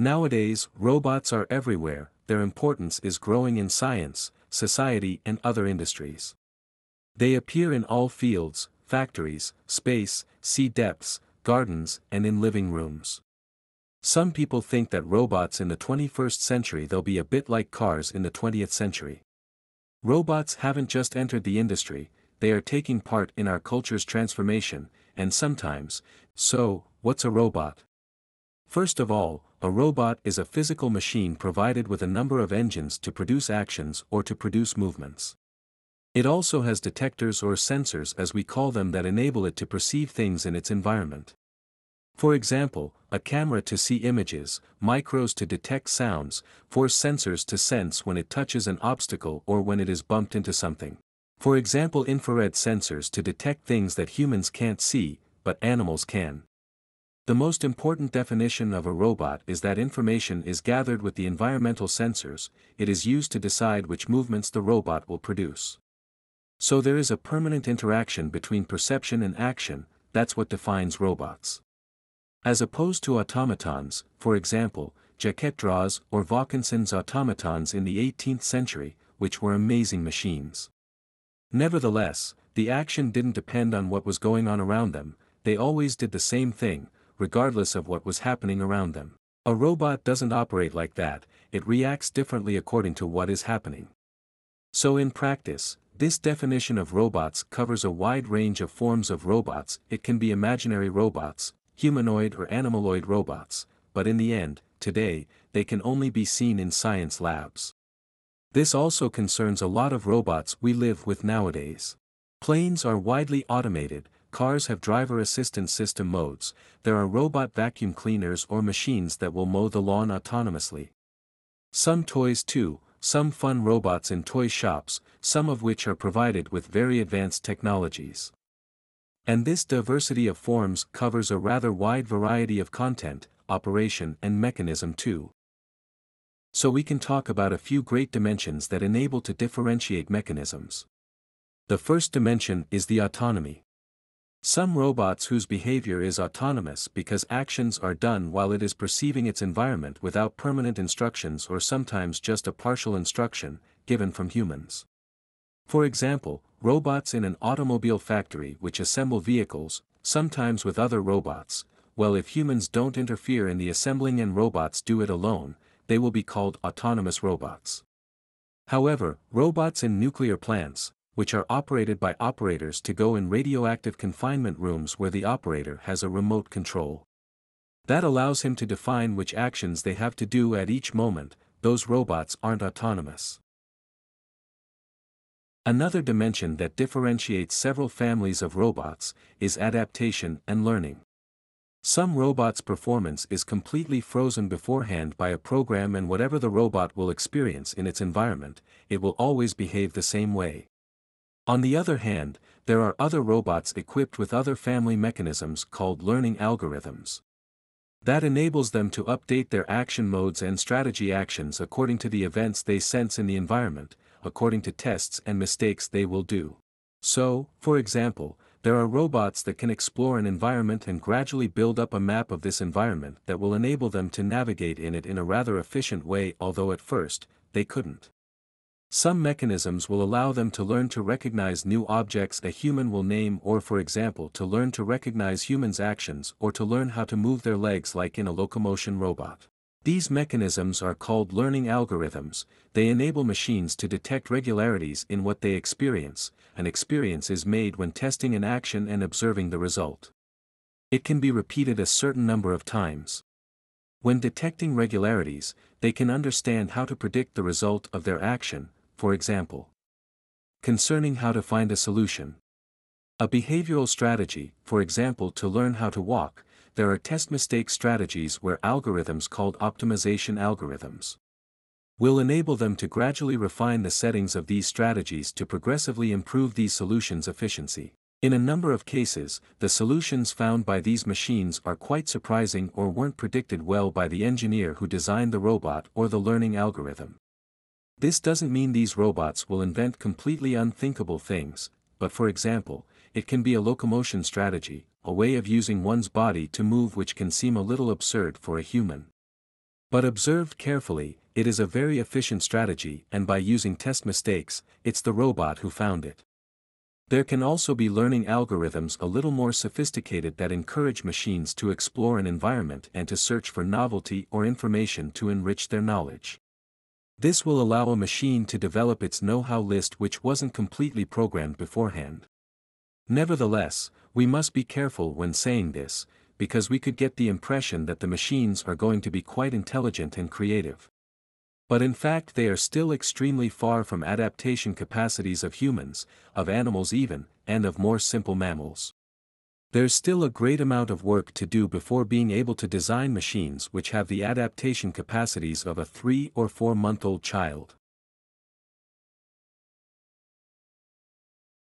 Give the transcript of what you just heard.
Nowadays, robots are everywhere, their importance is growing in science, society and other industries. They appear in all fields, factories, space, sea depths, gardens, and in living rooms. Some people think that robots in the 21st century they'll be a bit like cars in the 20th century. Robots haven't just entered the industry, they are taking part in our culture's transformation, and sometimes, so, what's a robot? First of all, a robot is a physical machine provided with a number of engines to produce actions or to produce movements. It also has detectors or sensors as we call them that enable it to perceive things in its environment. For example, a camera to see images, micros to detect sounds, force sensors to sense when it touches an obstacle or when it is bumped into something. For example, infrared sensors to detect things that humans can't see, but animals can. The most important definition of a robot is that information is gathered with the environmental sensors, it is used to decide which movements the robot will produce. So there is a permanent interaction between perception and action, that's what defines robots. As opposed to automatons, for example, Jacques Draws or Vaucanson's automatons in the 18th century, which were amazing machines. Nevertheless, the action didn't depend on what was going on around them, they always did the same thing, regardless of what was happening around them. A robot doesn't operate like that, it reacts differently according to what is happening. So in practice, this definition of robots covers a wide range of forms of robots. It can be imaginary robots, humanoid or animaloid robots, but in the end, today, they can only be seen in science labs. This also concerns a lot of robots we live with nowadays. Planes are widely automated, cars have driver assistance system modes, there are robot vacuum cleaners or machines that will mow the lawn autonomously. Some toys too, some fun robots in toy shops, some of which are provided with very advanced technologies. And this diversity of forms covers a rather wide variety of content, operation and mechanism too. So we can talk about a few great dimensions that enable to differentiate mechanisms. The first dimension is the autonomy. Some robots whose behavior is autonomous because actions are done while it is perceiving its environment without permanent instructions or sometimes just a partial instruction, given from humans. For example, robots in an automobile factory which assemble vehicles, sometimes with other robots, well, if humans don't interfere in the assembling and robots do it alone, they will be called autonomous robots. However, robots in nuclear plants, which are operated by operators to go in radioactive confinement rooms where the operator has a remote control. That allows him to define which actions they have to do at each moment, those robots aren't autonomous. Another dimension that differentiates several families of robots is adaptation and learning. Some robots' performance is completely frozen beforehand by a program, and whatever the robot will experience in its environment, it will always behave the same way. On the other hand, there are other robots equipped with other family mechanisms called learning algorithms. That enables them to update their action modes and strategy actions according to the events they sense in the environment, according to tests and mistakes they will do. So, for example, there are robots that can explore an environment and gradually build up a map of this environment that will enable them to navigate in it in a rather efficient way, although at first, they couldn't. Some mechanisms will allow them to learn to recognize new objects a human will name, or for example to learn to recognize humans' actions or to learn how to move their legs like in a locomotion robot. These mechanisms are called learning algorithms. They enable machines to detect regularities in what they experience. An experience is made when testing an action and observing the result. It can be repeated a certain number of times. When detecting regularities, they can understand how to predict the result of their action, for example, concerning how to find a solution. A behavioral strategy, for example to learn how to walk, there are test mistake strategies where algorithms called optimization algorithms will enable them to gradually refine the settings of these strategies to progressively improve these solutions' efficiency. In a number of cases, the solutions found by these machines are quite surprising or weren't predicted well by the engineer who designed the robot or the learning algorithm. This doesn't mean these robots will invent completely unthinkable things, but for example, it can be a locomotion strategy, a way of using one's body to move which can seem a little absurd for a human. But observed carefully, it is a very efficient strategy, and by using test mistakes, it's the robot who found it. There can also be learning algorithms a little more sophisticated that encourage machines to explore an environment and to search for novelty or information to enrich their knowledge. This will allow a machine to develop its know-how list which wasn't completely programmed beforehand. Nevertheless, we must be careful when saying this, because we could get the impression that the machines are going to be quite intelligent and creative. But in fact they are still extremely far from adaptation capacities of humans, of animals even, and of more simple mammals. There's still a great amount of work to do before being able to design machines which have the adaptation capacities of a 3 or 4 month old child.